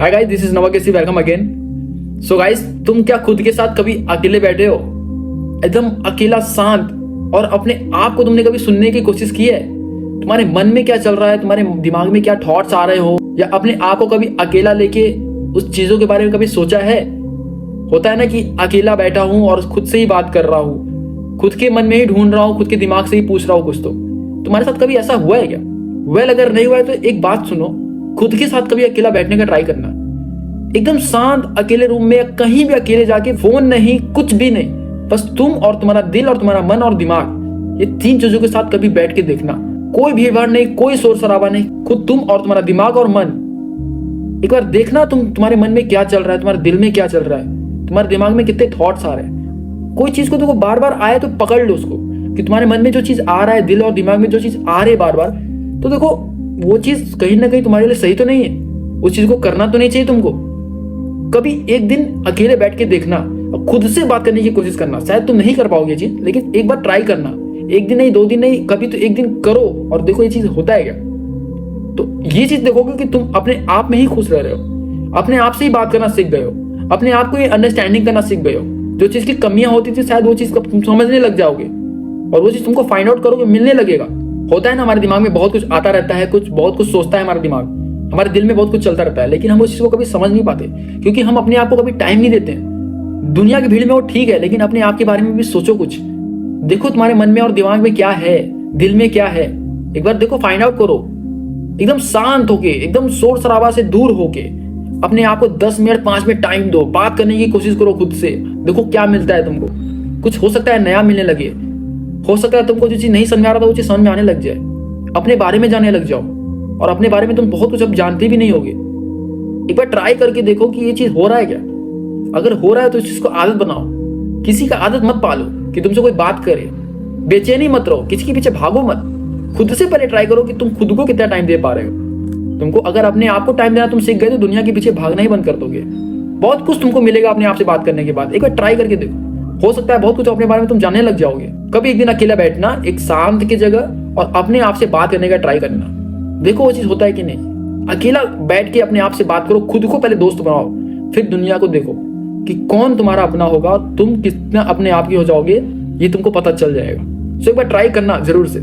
Hi guys, this is Navakesi, welcome again. So guys, तुम क्या खुद के साथ कभी अकेले बैठे हो, एकदम अकेला शांत, और अपने आप को तुमने कभी सुनने की कोशिश की है? तुम्हारे मन में क्या चल रहा है, तुम्हारे दिमाग में क्या थॉट्स आ रहे हो, या अपने आप को कभी अकेला लेके उस चीजों के बारे में कभी सोचा है? होता है ना कि अकेला बैठा हूं और खुद से ही बात कर रहा हूं, खुद के मन में ही ढूंढ रहा हूं, खुद के दिमाग से ही पूछ रहा हूं कुछ। तो तुम्हारे साथ कभी ऐसा हुआ है क्या? वेल, अगर नहीं हुआ है तो एक बात सुनो, खुद के साथ कभी अकेला बैठने का ट्राई करना। एकदम शांत अकेले रूम में या कहीं भी अकेले जाके, फोन नहीं, कुछ भी नहीं, बस तुम और तुम्हारा दिल और तुम्हारा मन और दिमाग, ये तीन चीजों के साथ कभी बैठ के देखना। कोई भीड़ भाड़ नहीं, कोई शोर शराबा नहीं, खुद तुम और तुम्हारा दिमाग और मन। एक बार देखना तुम्हारे मन में क्या चल रहा है, तुम्हारे दिल में क्या चल रहा है, तुम्हारे दिमाग में कितने थॉट्स आ रहे हैं। कोई चीज को देखो बार बार आए तो पकड़ लो उसको, कि तुम्हारे मन में जो चीज आ रहा है, दिल और दिमाग में जो चीज आ रही है बार बार, तो देखो वो चीज कहीं ना कहीं तुम्हारे लिए सही तो नहीं है, उस चीज को करना तो नहीं चाहिए तुमको। कभी एक दिन अकेले बैठ के देखना और खुद से बात करने की कोशिश करना। शायद तुम नहीं कर पाओगे ये चीज, लेकिन एक बार ट्राई करना। एक दिन नहीं, दो दिन नहीं, कभी तो एक दिन करो और देखो ये चीज होता है क्या। तो ये चीज देखोगे कि तुम अपने आप में ही खुश रह रहे हो, अपने आप से ही बात करना सीख गए हो, अपने आप को ये अंडरस्टैंडिंग करना सीख गए हो। जो चीज की कमियां होती थी, शायद वो चीज को तुम समझने लग जाओगे और वो चीज तुमको फाइंड आउट करोगे, मिलने लगेगा। होता है ना, हमारे दिमाग में बहुत कुछ आता रहता है, बहुत कुछ सोचता है हमारा दिमाग, हमारे दिल में बहुत कुछ चलता रहता है, लेकिन हम उस चीज को कभी समझ नहीं पाते, क्योंकि हम अपने आप को कभी टाइम नहीं देते हैं। दुनिया की भीड़ में वो ठीक है, लेकिन अपने आप के बारे में भी सोचो कुछ। देखो तुम्हारे मन में और दिमाग में क्या है, दिल में क्या है, एक बार देखो, फाइंड आउट करो। एकदम शांत होके, एकदम शोर शराबा से दूर होके अपने आप को 10 मिनट 5 मिनट टाइम दो, बात करने की कोशिश करो खुद से। देखो क्या मिलता है तुमको। कुछ हो सकता है नया मिलने लगे, हो सकता है तुमको जो चीज नहीं समझ में आ रहा था वो चीज समझ में आने लग जाए, अपने बारे में जानने लग जाओ, और अपने बारे में तुम बहुत कुछ अब जानते भी नहीं होगे। एक बार ट्राई करके देखो कि ये चीज हो रहा है क्या। अगर हो रहा है तो इस चीज को आदत बनाओ। किसी का आदत मत पालो कि तुमसे कोई बात करे, बेचैनी मत रहो, किसी के पीछे भागो मत। खुद से पहले ट्राई करो कि तुम खुद को कितना टाइम दे पा रहे हो। तुमको अगर अपने आप को टाइम देना तुम सीख गए तो दुनिया के पीछे भागना ही बंद कर दोगे। बहुत कुछ तुमको मिलेगा अपने आप से बात करने के बाद। एक बार ट्राई करके देखो, हो सकता है बहुत कुछ अपने बारे में तुम जानने लग जाओगे। कभी एक दिन अकेला बैठना एक शांत की जगह और अपने आप से बात करने का ट्राई करना। देखो वो चीज होता है कि नहीं। अकेला बैठ के अपने आप से बात करो, खुद को पहले दोस्त बनाओ, फिर दुनिया को देखो कि कौन तुम्हारा अपना होगा और तुम कितना अपने आप की हो जाओगे, ये तुमको पता चल जाएगा। सो एक बार ट्राई करना जरूर से।